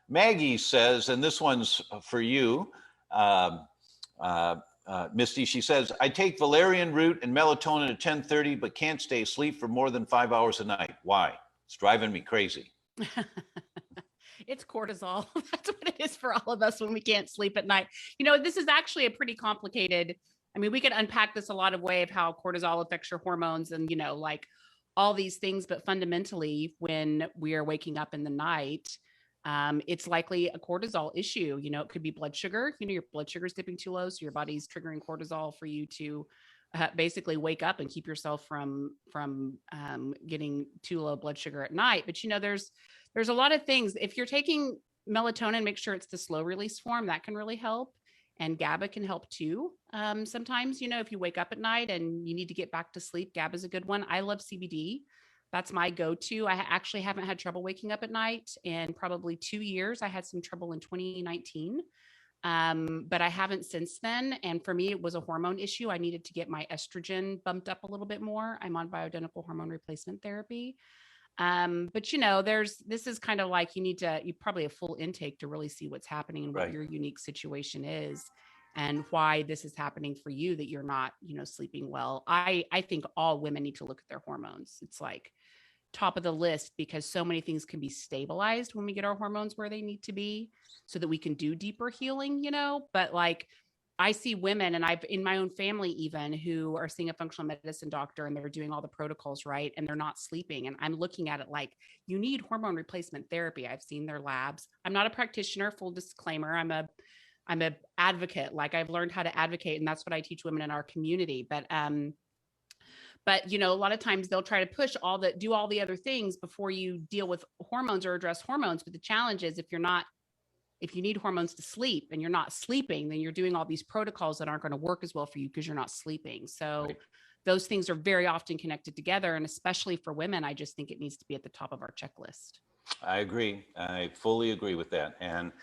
Maggie says, and this one's for you, Misty, she says, I take valerian root and melatonin at 10:30, but can't stay asleep for more than 5 hours a night. Why? It's driving me crazy. It's cortisol. That's what it is for all of us when we can't sleep at night. This is actually a pretty complicated, I mean, we could unpack this a lot of way of how cortisol affects your hormones and, like all these things, but fundamentally when we are waking up in the night, it's likely a cortisol issue. It could be blood sugar, your blood sugar is dipping too low. So your body's triggering cortisol for you to basically wake up and keep yourself from getting too low blood sugar at night. But, there's a lot of things. If you're taking melatonin, make sure it's the slow release form. That can really help. And GABA can help too. Sometimes, if you wake up at night and you need to get back to sleep, GABA is a good one. I love CBD. That's my go-to. I actually haven't had trouble waking up at night in probably 2 years. I had some trouble in 2019. But I haven't since then. And for me, it was a hormone issue. I needed to get my estrogen bumped up a little bit more. I'm on bioidentical hormone replacement therapy. But this is kind of like you probably a full intake to really see what's happening and what your unique situation is and why this is happening for you, that you're not, sleeping well. I think all women need to look at their hormones. It's like top of the list because so many things can be stabilized when we get our hormones where they need to be so that we can do deeper healing, but like I see women, and I've in my own family even, who are seeing a functional medicine doctor and they're doing all the protocols right and they're not sleeping. And I'm looking at it like, you need hormone replacement therapy. I've seen their labs. I'm not a practitioner, full disclaimer. I'm a advocate. Like I've learned how to advocate, and that's what I teach women in our community. But a lot of times they'll try to do all the other things before you deal with hormones or address hormones. But the challenge is if you need hormones to sleep and you're not sleeping, then you're doing all these protocols that aren't going to work as well for you because you're not sleeping. So those things are very often connected together. And especially for women, I just think it needs to be at the top of our checklist. I agree. I fully agree with that. And